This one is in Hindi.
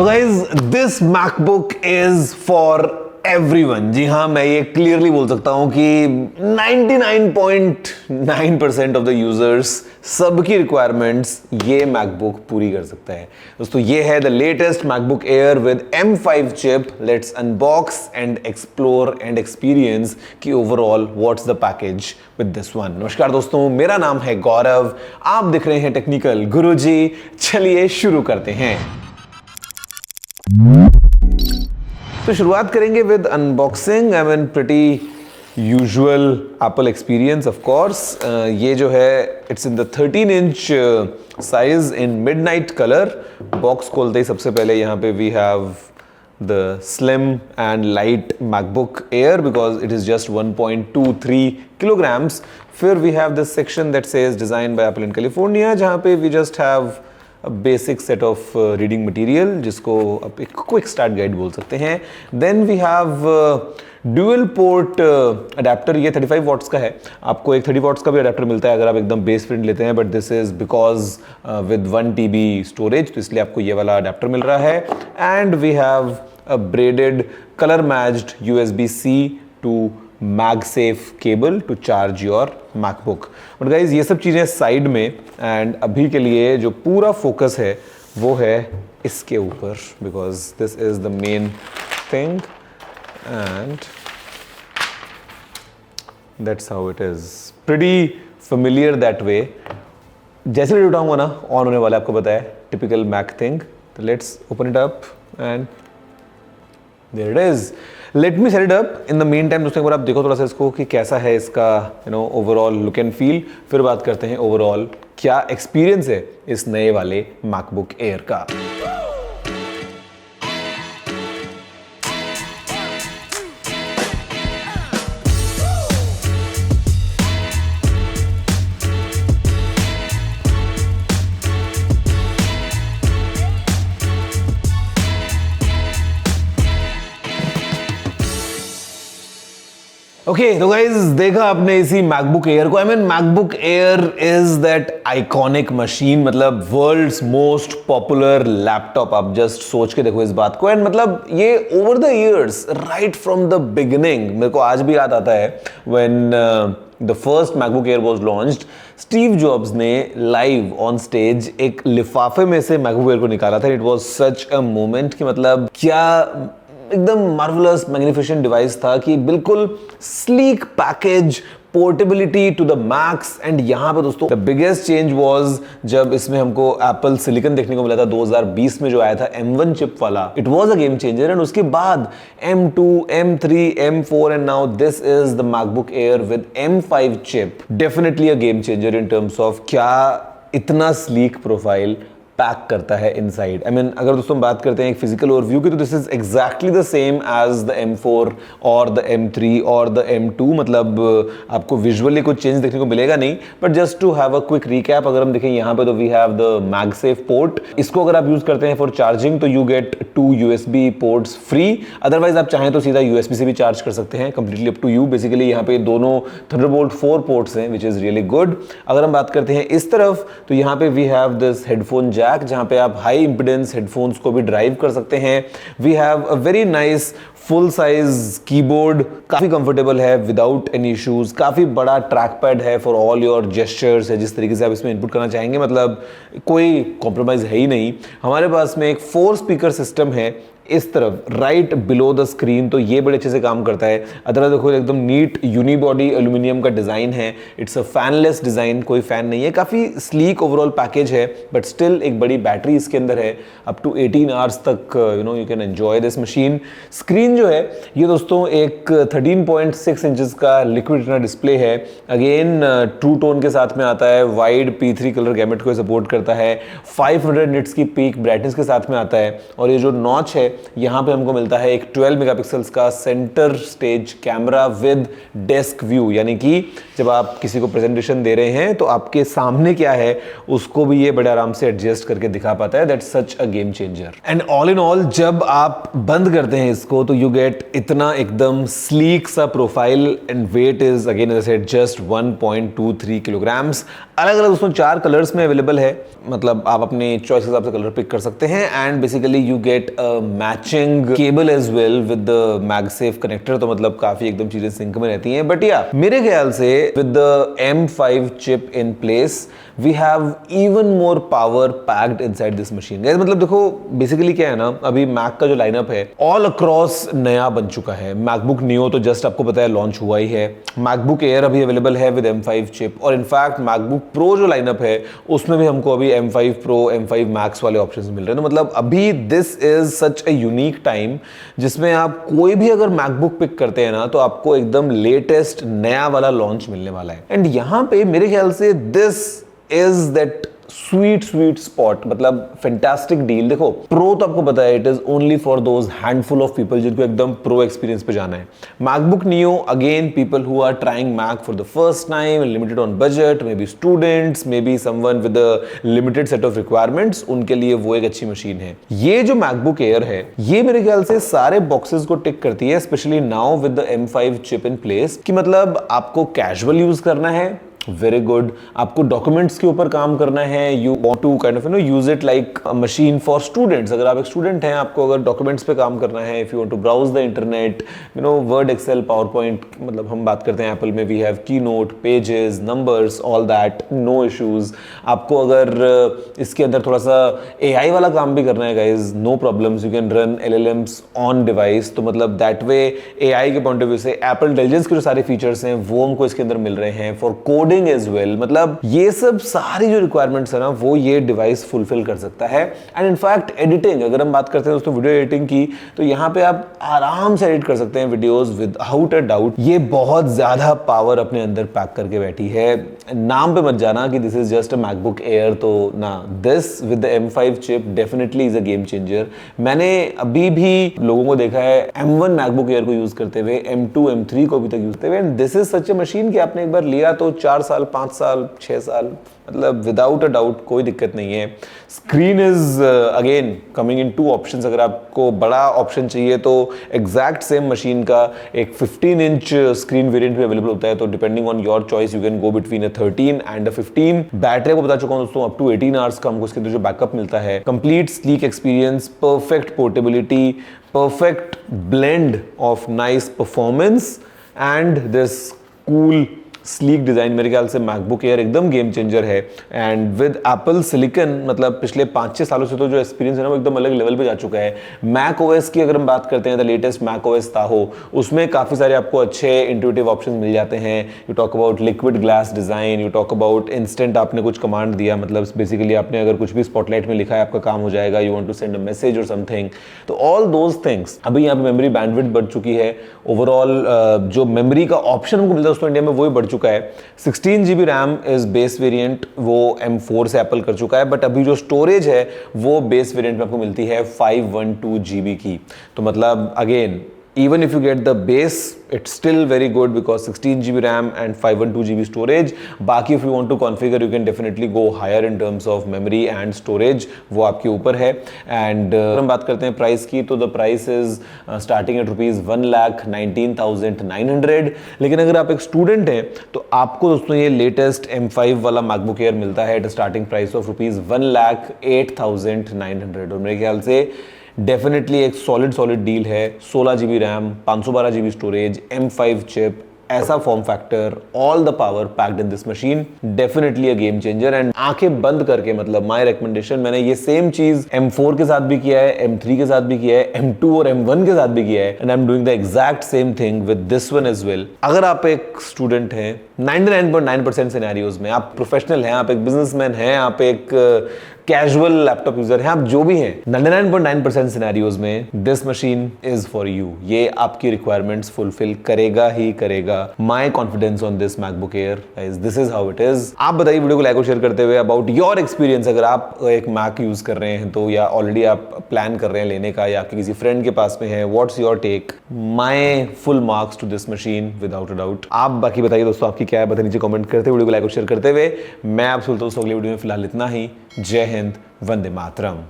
So guys, this MacBook is for everyone. जी हाँ, मैं ये क्लियरली बोल सकता हूँ कि 99.9% ऑफ द यूजर्स सबकी रिक्वायरमेंट्स ये मैकबुक पूरी कर सकता है। दोस्तों ये है the latest MacBook Air with M5 chip. Let's unbox and explore and experience कि overall what's the package with this one. नमस्कार दोस्तों, मेरा नाम है गौरव, आप दिख रहे हैं टेक्निकल गुरुजी। चलिए शुरू करते हैं। तो शुरुआत करेंगे with unboxing. I mean pretty usual Apple experience of course. ये जो है it's in the 13 inch size in midnight colour. Box खोलते ही सबसे पहले यहाँ पे we have the slim and light MacBook Air because it is just 1.23 kilograms. फिर we have this section that says design by Apple in California, जहाँ पे we just have a basic set of reading material जिसको आप एक क्विक स्टार्ट गाइड बोल सकते हैं। Then we have dual port adapter। ये 35 वॉट्स का है। आपको एक 30 वॉट्स का भी अडेप्टर मिलता है अगर आप एकदम बेस प्रिंट लेते हैं, but this is because with 1 TB storage, तो इसलिए आपको ये वाला अडेप्टर मिल रहा है। And we have a braided colour matched USB-C to MagSafe cable to charge your MacBook. But guys ये सब चीज़ें साइड में, एंड अभी के लिए जो पूरा फोकस है वो है इसके ऊपर because this is the main thing and that's how it is. Pretty familiar that way. जैसे भी उठाऊंगा ना ऑन होने वाला, आपको पता है टिपिकल मैक थिंग। तो let's open it up and there it is. Let me set it up. In the meantime दोस्तों एक बार आप देखो थोड़ा सा इसको कि कैसा है इसका ओवरऑल लुक एंड फील। फिर बात करते हैं ओवरऑल क्या एक्सपीरियंस है इस नए वाले मैकबुक एयर का। ओके तो गाइज देखा आपने इसी मैकबुक एयर को। I mean MacBook air is that iconic machine, मतलब वर्ल्ड्स मोस्ट पॉपुलर लैपटॉप। आप जस्ट सोच के देखो इस बात को। एंड मतलब ये over the years right from the beginning, मेरे को आज भी याद आता है when the first MacBook air was launched, Steve jobs ने लाइव ऑन स्टेज एक लिफाफे में से मैकबुक एयर को निकाला था। It was such a moment कि मतलब क्या एकदम मार्वलस मैग्निफिसेंट डिवाइस था कि बिल्कुल sleek package, portability to the max. And यहाँ पे दोस्तों द बिगेस्ट चेंज वाज जब इसमें हमको एप्पल सिलिकॉन देखने को मिला था 2020 में जो आया था M1 चिप वाला। It was a game changer. And उसके बाद M2, M3, M4 and now this is the MacBook Air with M5 chip. Definitely a game changer in terms of क्या इतना स्लीक प्रोफाइल पैक करता है इनसाइड। आई मीन अगर दोस्तों हम बात करते हैं एक फिजिकल ओवरव्यू की, तो this is exactly the same as the M4 और द M3 और द M2। मतलब आपको विजुअली कुछ चेंज देखने को मिलेगा नहीं, but just to have a quick recap अगर हम देखें यहाँ पे तो we have the MagSafe port. इसको अगर आप यूज करते हैं फॉर चार्जिंग तो you get 2 USB ports free. Otherwise आप चाहें तो सीधा USB से भी चार्ज कर सकते हैं, completely up to you. Basically यहाँ पे दोनों Thunderbolt 4 पोर्ट्स हैं विच इज रियली गुड। अगर हम बात करते हैं इस तरफ तो यहाँ पे we have this headphone jack जहां पे आप हाई इंपिडेंस हेडफोन्स को भी ड्राइव कर सकते हैं। We have a very nice full size keyboard, काफी कंफर्टेबल है विदाउट एनी इश्यूज। काफी बड़ा ट्रैक पैड है फॉर ऑल योर जेस्चर्स है, जिस तरीके से आप इसमें इनपुट करना चाहेंगे, मतलब कोई कॉम्प्रोमाइज है ही नहीं। हमारे पास में एक 4 स्पीकर सिस्टम है इस तरफ राइट बिलो द स्क्रीन, तो ये बड़े अच्छे से काम करता है। अदरवाइज देखो एकदम नीट यूनिबॉडी एल्यूमिनियम का डिजाइन है। इट्स अ फैनलेस डिजाइन, कोई फैन नहीं है। काफी स्लीक ओवरऑल पैकेज है, बट स्टिल एक बड़ी बैटरी इसके अंदर है। अप टू 18 आवर्स तक you can enjoy this machine. Screen जो है ये दोस्तों एक 13.6 इंचेस का लिक्विड रेटिना डिस्प्ले है। अगेन ट्रू टोन के साथ में आता है, वाइड P3 कलर गैमेट को सपोर्ट करता है, 500 निट्स की पीक ब्राइटनेस के साथ में आता है। और ये जो नॉच है यहाँ पे हमको मिलता है एक 12 मेगापिक्सल्स का centre stage camera with desk view, यानी कि जब आप किसी को प्रेजेंटेशन दे रहे हैं तो आपके सामने क्या है उसको भी ये बड़े आराम से एडजस्ट करके दिखा पाता है। That's such a game changer. And all in all जब आप बंद करते हैं इसको तो यू गेट इतना एकदम स्लीक सा profile and weight is again as I said just 1.23 kilograms. अलग अलग उसमें 4 कलर्स में अवेलेबल है, मतलब आप अपने चॉइस के हिसाब से कलर पिक कर सकते हैं। And basically you get a matching cable as well with the MagSafe connector, तो मतलब काफी एकदम चीजें सिंक में रहती हैं। बट या मेरे ख्याल से with the M5 chip in place we have even more power packed inside this machine. मतलब देखो बेसिकली क्या है ना, अभी मैक का जो लाइनअप है ऑल अक्रॉस नया बन चुका है। मैकबुक नियो तो जस्ट आपको पता है लॉन्च हुआ ही है, मैकबुक एयर अभी अवेलेबल है विद M5 चिप, और इनफैक्ट मैकबुक प्रो जो लाइनअप है उसमें भी हमको अभी M5 प्रो M5 मैक्स वाले ऑप्शंस मिल रहे हैं। तो मतलब अभी this is such a unique time जिसमें आप कोई भी अगर मैकबुक पिक करते हैं ना तो आपको एकदम लेटेस्ट नया वाला लॉन्च मिलने वाला है। एंड यहां पे मेरे ख्याल से this is that sweet spot, मतलब फैंटास्टिक डील। देखो प्रो तो आपको पता है it is only for those handful of people जिनको एकदम प्रो एक्सपीरियंस पे जाना है। MacBook Neo again people who are trying Mac for the first time, limited on budget, maybe students, maybe someone with a limited set of requirements, उनके लिए वो एक अच्छी मशीन है। ये जो मैकबुक एयर है ये मेरे ख्याल से सारे बॉक्सेस को टिक करती है, specially now with the M5 chip in place, कि मतलब आपको कैजुअल यूज करना है वेरी गुड, आपको डॉक्यूमेंट्स के ऊपर काम करना है, you want to kind of use it like a machine for students. अगर आप एक स्टूडेंट हैं, आपको अगर डॉक्यूमेंट्स पे काम करना है, if you want to browse the internet, Word, Excel, PowerPoint, मतलब हम बात करते हैं एप्पल में we have Keynote, Pages, Numbers, all that, no issues. आपको अगर इसके अंदर थोड़ा सा AI वाला काम भी करना है guys, no problems, you can run LLMs on device. तो मतलब दैट वे AI के पॉइंट ऑफ व्यू से एप्पल इंटेलिजेंस के जो सारे फीचर्स हैं वो हमको इसके अंदर मिल रहे हैं, फॉर कोडिंग एज वेल। मतलब ये सब सारी जो रिक्वायरमेंट्स है ना वो ये डिवाइस फुलफिल कर सकता है। एंड इनफैक्ट एडिटिंग, अगर हम बात करते हैं दोस्तों वीडियो एडिटिंग की, तो यहाँ पे आप आराम से एडिट कर सकते हैं वीडियोस विदाउट अ डाउट। ये बहुत ज्यादा पावर अपने अंदर पैक करके बैठी है। नाम पे मत जाना कि this is just a MacBook air, तो ना, this with the M5 chip definitely is a game changer. मैंने अभी भी लोगों को देखा है M1 मैकबुक एयर को यूज करते हुए, M2 M3 को अभी तक यूज करते हुए। And this is such a machine कि आपने एक बार लिया तो 4 साल 5 साल 6 साल, मतलब विदाउट अ डाउट कोई दिक्कत नहीं है। Screen is again coming in 2 options. अगर आपको बड़ा ऑप्शन चाहिए तो एग्जैक्ट सेम मशीन का एक 15 इंच स्क्रीन वेरिएंट भी अवेलेबल होता है, तो depending on your choice you can go between a 13 and a 15। Battery को बता चुका हूं दोस्तों, अप टू 18 आवर्स का हमको इसके अंदर जो बैकअप मिलता है। Complete sleek experience, perfect portability, perfect blend of nice performance and this cool sleek design. मेरे ख्याल से मैकबुक एयर एकदम गेम चेंजर है। एंड विद एप्पल सिलिकॉन, मतलब पिछले 5-6 सालों से तो जो एक्सपीरियंस है ना वो एकदम अलग लेवल पे जा चुका है। मैक ओएस की अगर हम बात करते हैं, द लेटेस्ट मैक ओएस ताहो, उसमें काफी सारे आपको अच्छे इंट्यूटिव ऑप्शंस मिल जाते हैं। You talk about liquid glass design, you talk about instant, आपने कुछ कमांड दिया, मतलब बेसिकली आपने अगर कुछ भी स्पॉटलाइट में लिखा है आपका काम हो जाएगा, you want to send a message और समथिंग, तो ऑल दोज थिंग्स। अभी यहाँ पे मेमोरी बैंडविड्थ बढ़ चुकी है, ओवरऑल जो मेमोरी का ऑप्शन हमको मिलता है उसको इंडिया में वो ही बढ़ चुका है। 16 GB RAM is base variant, वो M4 से एप्पल कर चुका है, बट अभी जो स्टोरेज है वो बेस वेरिएंट में आपको मिलती है 512 GB की। तो मतलब again even if you get the base it's still very good because 16 GB RAM and 512 GB storage. बाकी if you want to configure you can definitely go higher in terms of memory and storage, वो आपके ऊपर है। and हम बात करते हैं प्राइस की, तो the price is starting at ₹1,19,900। लेकिन अगर आप एक स्टूडेंट हैं तो आपको दोस्तों ये लेटेस्ट M5 वाला MacBook Air मिलता है एट स्टार्टिंग प्राइस ऑफ ₹1,08,900। और मेरे ख्याल से डेफिनेटली एक सॉलिड डील है। 16 GB RAM, 512 GB storage, M5 chip, ऐसा form factor, all the power packed in this machine, definitely a game changer. And आंखें बंद करके, मतलब माय रिकमेंडेशन, मैंने ये सेम चीज M4 के साथ भी किया है, M3 के साथ भी किया है, M2 और M1 के साथ भी किया है, and I am doing the exact same thing with this one as well. अगर आप एक स्टूडेंट हैं 99.9% सिनेरियोज में, आप प्रोफेशनल हैं, आप एक बिजनेसमैन हैं, आप एक कैजुअल लैपटॉप यूजर हैं, आप जो भी हैं, 99.9% सिनेरियोज में this machine is for you. ये आपकी रिक्वायरमेंट्स फुलफिल करेगा ही करेगा। My confidence on this MacBook air is this is how it is. आप बताइए वीडियो को लाइक और शेयर करते हुए अबाउट योर एक्सपीरियंस, अगर आप एक मैक यूज कर रहे हैं तो, या ऑलरेडी आप प्लान कर रहे हैं लेने का, या आपके किसी फ्रेंड के पास में है, what's your tech. My full marks to this machine without a doubt. आप बाकी बताइए दोस्तों आपकी क्या है, बताइए नीचे कमेंट करते, वीडियो को लाइक और शेयर करते हुए। मैं आप सुनता हूँ अगली वीडियो में, फिलहाल इतना ही। जय हिंद, वंदे मातरम।